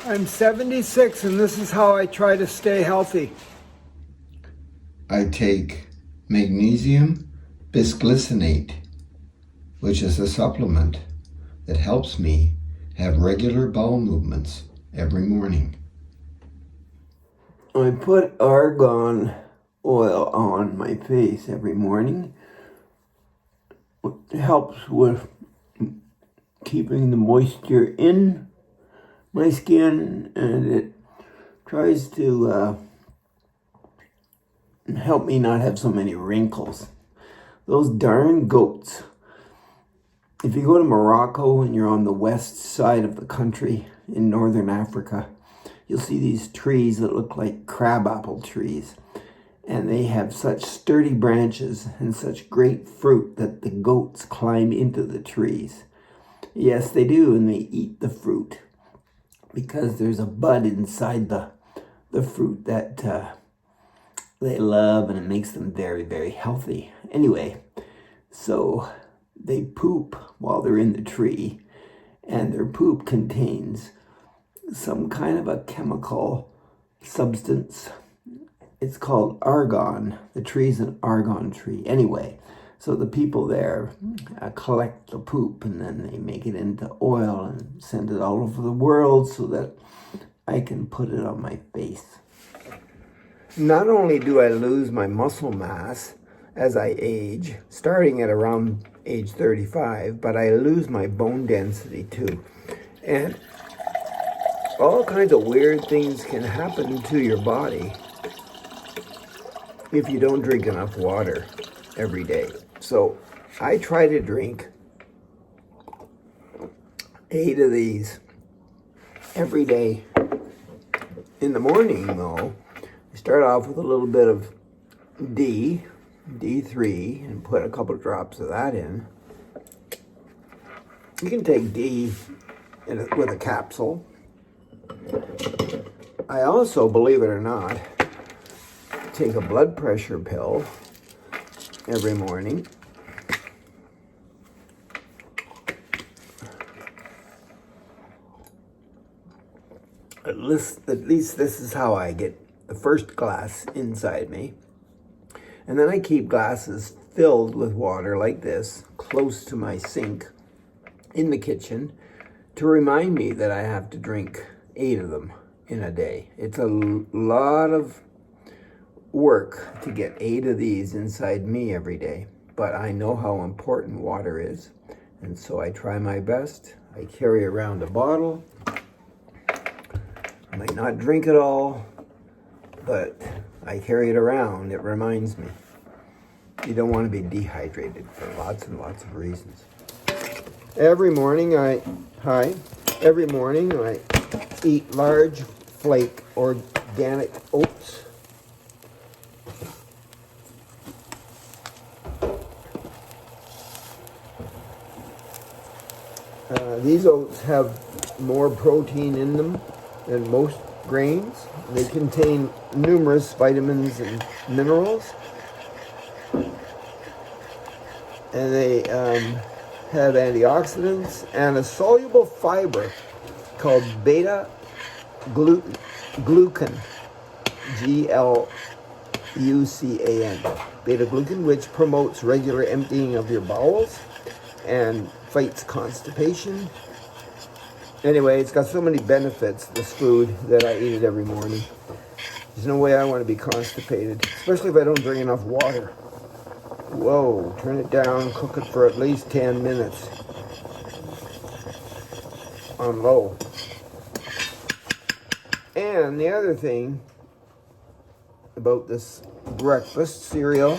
I'm 76 and this is how I try to stay healthy. I take magnesium bisglycinate, which is a supplement that helps me have regular bowel movements every morning. I put argan oil on my face every morning. It helps with keeping the moisture in my skin, and it tries to help me not have so many wrinkles. Those darn goats. If you go to Morocco and you're on the west side of the country in northern Africa, you'll see these trees that look like crabapple trees. And they have such sturdy branches and such great fruit that the goats climb into the trees. Yes, they do, and they eat the fruit because there's a bud inside the fruit that they love, and it makes them very, very healthy. Anyway, so they poop while they're in the tree, and their poop contains some kind of a chemical substance. It's called argon. The tree's an argon tree. Anyway, so the people there collect the poop, and then they make it into oil and send it all over the world so that I can put it on my face. Not only do I lose my muscle mass as I age, starting at around age 35, but I lose my bone density too. And all kinds of weird things can happen to your body if you don't drink enough water every day. So I try to drink 8 of these every day. In the morning, though, I start off with a little bit of D3, and put a couple drops of that in. You can take D with a capsule. I also, believe it or not, take a blood pressure pill every morning. At least this is how I get the first glass inside me. And then I keep glasses filled with water like this, close to my sink in the kitchen, to remind me that I have to drink 8 of them in a day. It's a lot of work to get 8 of these inside me every day, but I know how important water is, and so I try my best. I carry around a bottle. I might not drink it all, but I carry it around. It reminds me. You don't want to be dehydrated for lots and lots of reasons. Every morning I eat large flake organic oats. These oats have more protein in them than most grains. They contain numerous vitamins and minerals. And they have antioxidants and a soluble fiber called beta-glucan, G-L-U-C-A-N, beta-glucan, which promotes regular emptying of your bowels and fights constipation. Anyway, it's got so many benefits, this food, that I eat it every morning. There's no way I want to be constipated, especially if I don't drink enough water. Whoa, turn it down, cook it for at least 10 minutes on low. And the other thing about this breakfast cereal,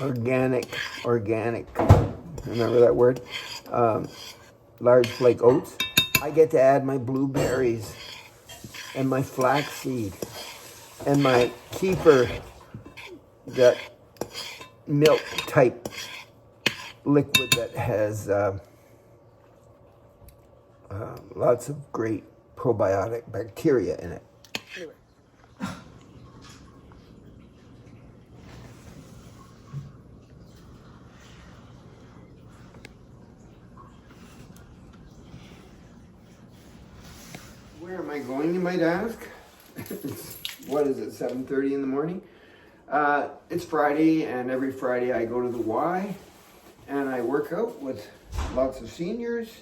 organic, remember that word? Large flake oats. I get to add my blueberries and my flaxseed and my kefir, that milk type liquid that has lots of great probiotic bacteria in it. Anyway. Where am I going, you might ask? What is it, 7:30 in the morning? It's Friday, and every Friday I go to the Y, and I work out with lots of seniors.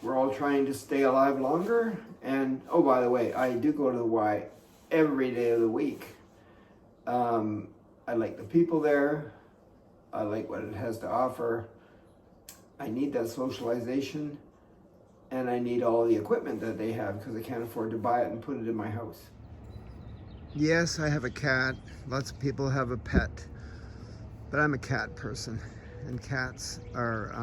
We're all trying to stay alive longer. And, oh, by the way, I do go to the Y every day of the week. I like the people there. I like what it has to offer. I need that socialization, and I need all the equipment that they have because I can't afford to buy it and put it in my house. Yes, I have a cat. Lots of people have a pet, but I'm a cat person, and cats are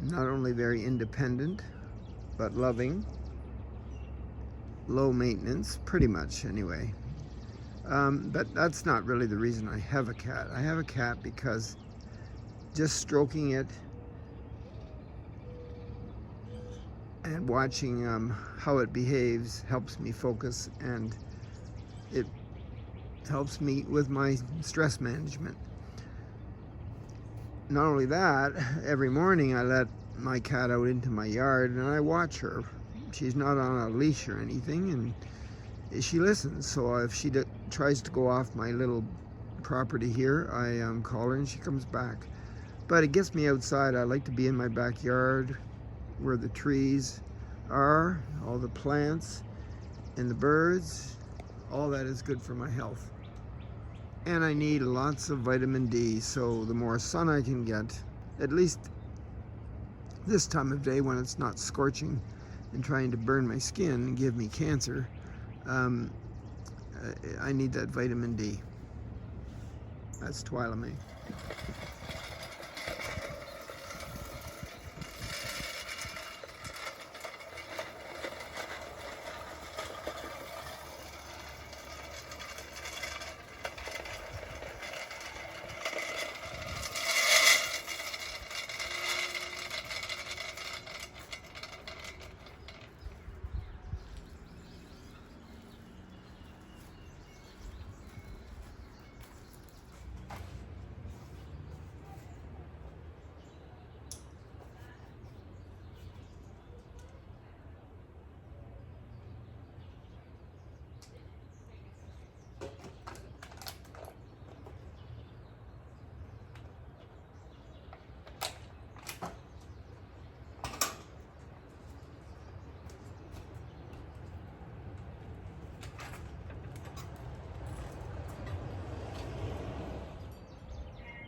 not only very independent, but loving, low maintenance, pretty much anyway. But that's not really the reason I have a cat. I have a cat because just stroking it and watching how it behaves helps me focus, and it helps me with my stress management. Not only that, every morning I let my cat out into my yard and I watch her. She's not on a leash or anything, and she listens. So if she tries to go off my little property here, I call her and she comes back. But it gets me outside. I like to be in my backyard where the trees are, all the plants and the birds. All that is good for my health. And I need lots of vitamin D, so the more sun I can get, at least this time of day when it's not scorching and trying to burn my skin and give me cancer, I need that vitamin D. That's Twilame.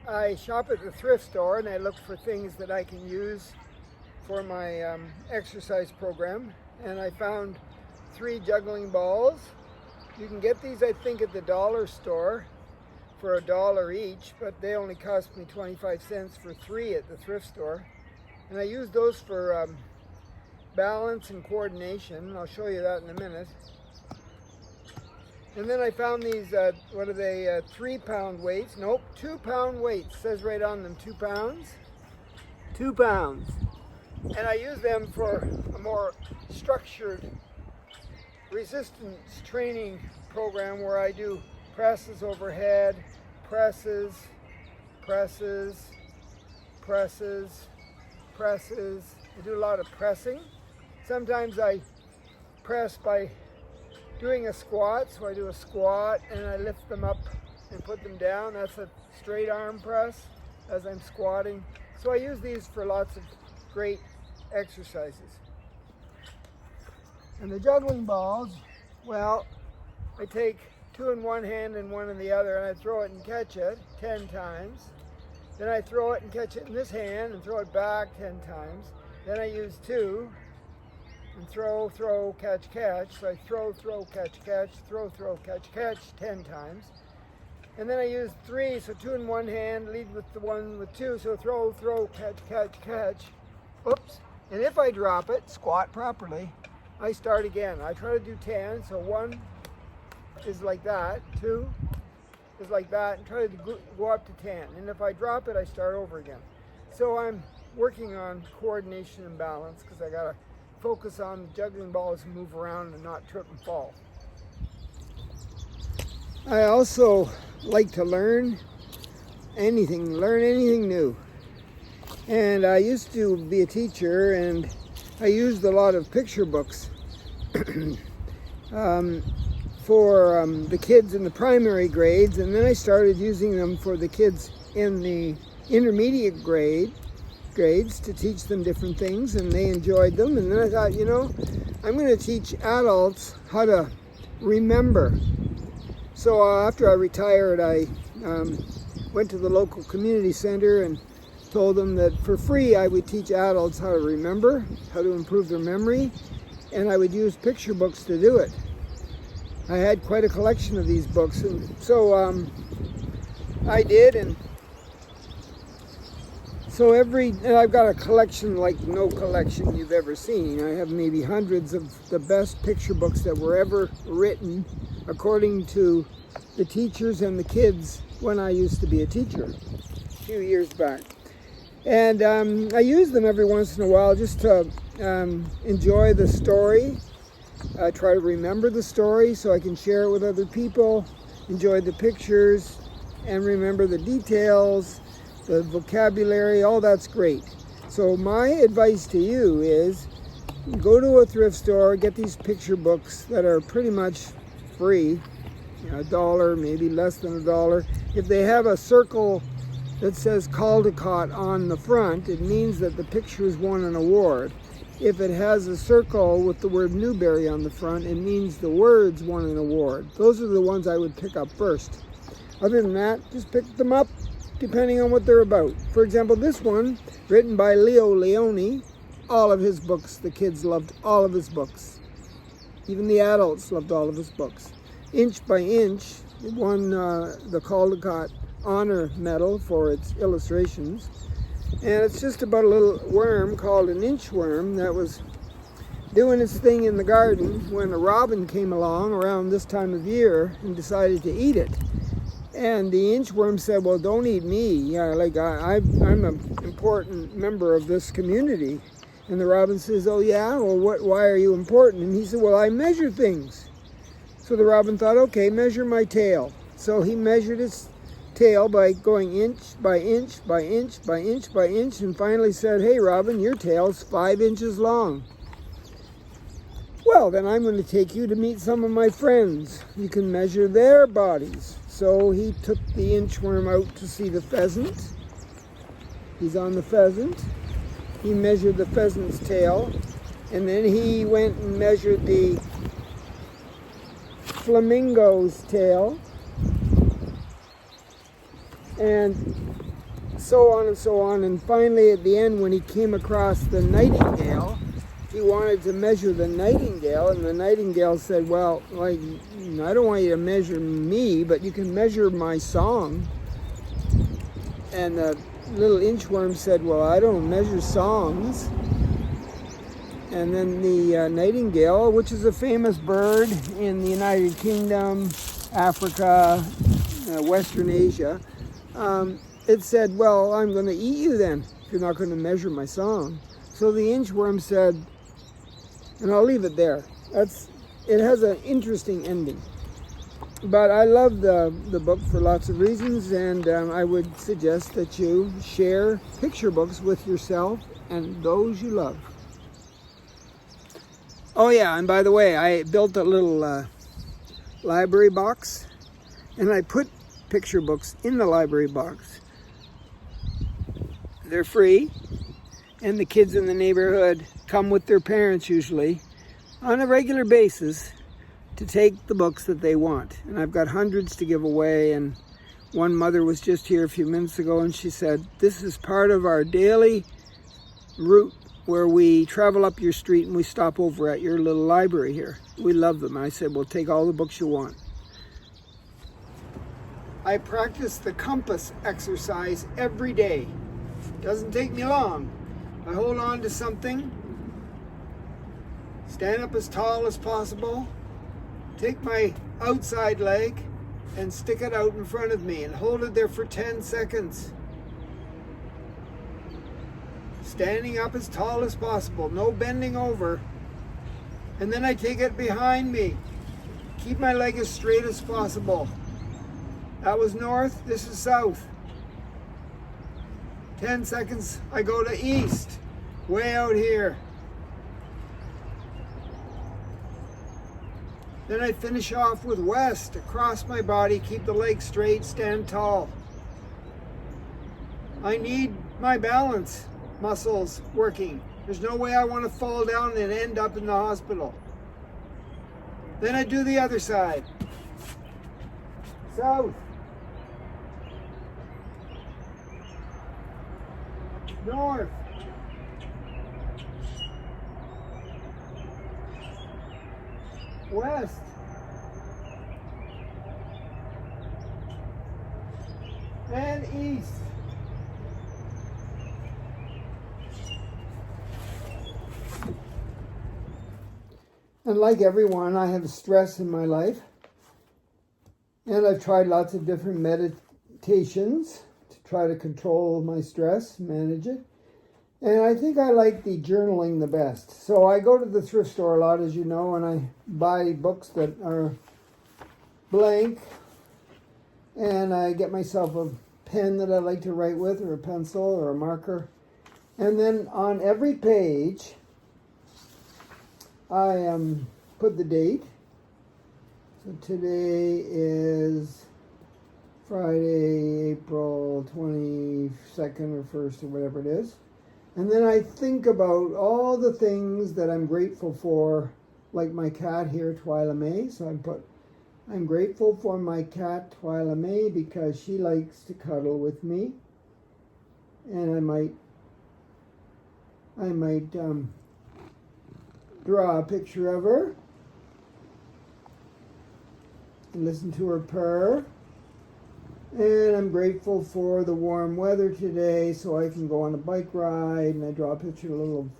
I shop at the thrift store and I look for things that I can use for my exercise program, and I found 3 juggling balls. You can get these, I think, at the dollar store for $1 each, but they only cost me 25 cents for 3 at the thrift store. And I use those for balance and coordination. I'll show you that in a minute. And then I found these, what are they, 3-pound weights? Nope, 2-pound weights. Says right on them, 2 pounds. 2 pounds. And I use them for a more structured resistance training program where I do presses overhead, presses, presses, presses, presses. I do a lot of pressing. Sometimes I press by doing a squat, so I do a squat and I lift them up and put them down. That's a straight arm press as I'm squatting. So I use these for lots of great exercises. And the juggling balls, well, I take 2 in one hand and 1 in the other, and I throw it and catch it 10 times. Then I throw it and catch it in this hand and throw it back 10 times. Then I use 2 and throw, throw, catch, catch. So I throw, throw, catch, catch, throw, throw, catch, catch 10 times. And then I use 3, so 2 in one hand, lead with the 1 with 2, so throw, throw, catch, catch, catch. Oops. And if I drop it, squat properly, I start again. I try to do 10, so 1 is like that, 2 is like that, and try to go up to 10. And if I drop it, I start over again. So I'm working on coordination and balance because I gotta focus on juggling balls and move around and not trip and fall. I also like to learn anything new. And I used to be a teacher, and I used a lot of picture books for the kids in the primary grades, and then I started using them for the kids in the intermediate grades to teach them different things, and they enjoyed them. And then I thought, you know, I'm going to teach adults how to remember. So after I retired, I went to the local community center and told them that for free I would teach adults how to remember, how to improve their memory, and I would use picture books to do it. I had quite a collection of these books, and so I did, and so and I've got a collection like no collection you've ever seen. I have maybe hundreds of the best picture books that were ever written according to the teachers and the kids when I used to be a teacher a few years back. And I use them every once in a while just to enjoy the story. I try to remember the story so I can share it with other people, enjoy the pictures, and remember the details, the vocabulary, all that's great. So my advice to you is go to a thrift store, get these picture books that are pretty much free, $1, maybe less than $1. If they have a circle that says Caldecott on the front, it means that the pictures won an award. If it has a circle with the word Newberry on the front, it means the words won an award. Those are the ones I would pick up first. Other than that, just pick them up depending on what they're about. For example, this one, written by Leo Leone, all of his books, the kids loved all of his books. Even the adults loved all of his books. Inch by Inch, it won the Caldecott Honor Medal for its illustrations. And it's just about a little worm called an inchworm that was doing its thing in the garden when a robin came along around this time of year and decided to eat it. And the inchworm said, well, don't eat me. I'm an important member of this community. And the robin says, oh yeah? Well, why are you important? And he said, well, I measure things. So the robin thought, okay, measure my tail. So he measured its tail by going inch by inch by inch by inch by inch, and finally said, hey Robin, your tail's 5 inches long. Well, then I'm going to take you to meet some of my friends. You can measure their bodies. So he took the inchworm out to see the pheasant. He's on the pheasant. He measured the pheasant's tail, and then he went and measured the flamingo's tail, and so on and so on. And finally, at the end, when he came across the nightingale, he wanted to measure the nightingale, and the nightingale said, well, like, I don't want you to measure me, but you can measure my song. And the little inchworm said, well, I don't measure songs. And then the nightingale, which is a famous bird in the United Kingdom, Africa, Western Asia, it said, well, I'm going to eat you then, if you're not going to measure my song. So the inchworm said, and I'll leave it there. It has an interesting ending. But I love the book for lots of reasons, and I would suggest that you share picture books with yourself and those you love. Oh yeah, and by the way, I built a little library box, and I put picture books in the library box. They're free, and the kids in the neighborhood come with their parents usually on a regular basis to take the books that they want. And I've got hundreds to give away, and one mother was just here a few minutes ago, and she said, this is part of our daily route where we travel up your street and we stop over at your little library here. We love them. And I said, well, take all the books you want. I practice the compass exercise every day. Doesn't take me long. I hold on to something, stand up as tall as possible, take my outside leg and stick it out in front of me and hold it there for 10 seconds. Standing up as tall as possible, no bending over. And then I take it behind me. Keep my leg as straight as possible. That was north, this is south. 10 seconds, I go to east, way out here. Then I finish off with west, across my body, keep the legs straight, stand tall. I need my balance muscles working. There's no way I want to fall down and end up in the hospital. Then I do the other side. South. North. West. And east. And like everyone, I have stress in my life. And I've tried lots of different meditations to try to control my stress, manage it. And I think I like the journaling the best. So I go to the thrift store a lot, as you know, and I buy books that are blank. And I get myself a pen that I like to write with, or a pencil, or a marker. And then on every page, I put the date. So today is Friday, April 22nd or 1st or whatever it is. And then I think about all the things that I'm grateful for, like my cat here, Twyla May. So I'm grateful for my cat, Twyla May, because she likes to cuddle with me. And I might draw a picture of her and listen to her purr. And I'm grateful for the warm weather today, so I can go on a bike ride, and I draw a picture of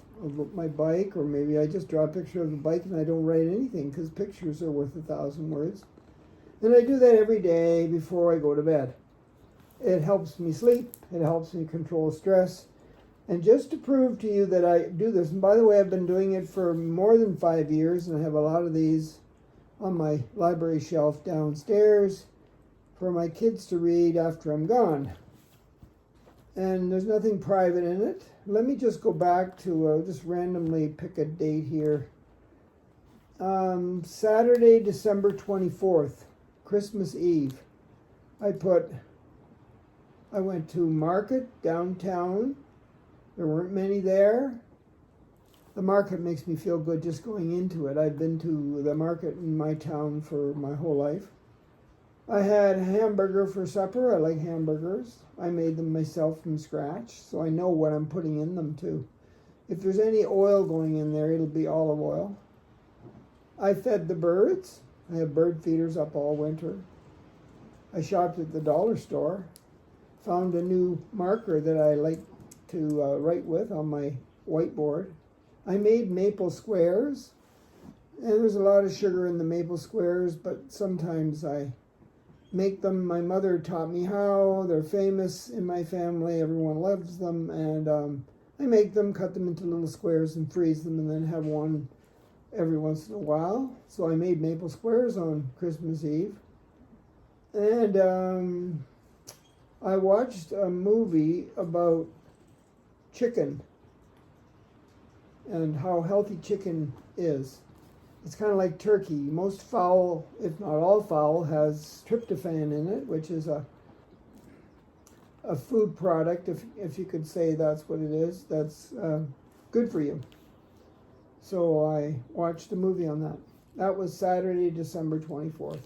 my bike, or maybe I just draw a picture of the bike and I don't write anything, because pictures are worth 1,000 words. And I do that every day before I go to bed. It helps me sleep, it helps me control stress. And just to prove to you that I do this, and by the way, I've been doing it for more than 5 years, and I have a lot of these on my library shelf downstairs for my kids to read after I'm gone. And there's nothing private in it. Let me just go back to, just randomly pick a date here. Saturday, December 24th, Christmas Eve. I went to market downtown. There weren't many there. The market makes me feel good just going into it. I've been to the market in my town for my whole life. I had a hamburger for supper. I like hamburgers. I made them myself from scratch, so I know what I'm putting in them too. If there's any oil going in there, it'll be olive oil. I fed the birds. I have bird feeders up all winter. I shopped at the dollar store. Found a new marker that I like to write with on my whiteboard. I made maple squares, and there's a lot of sugar in the maple squares, but sometimes I make them. My mother taught me how. They're famous in my family. Everyone loves them, and I make them, cut them into little squares and freeze them, and then have one every once in a while. So I made maple squares on Christmas Eve. And I watched a movie about chicken and how healthy chicken is. It's kind of like turkey. Most fowl, if not all fowl, has tryptophan in it, which is a food product, if you could say that's what it is, that's good for you. So I watched a movie on that. That was Saturday, December 24th.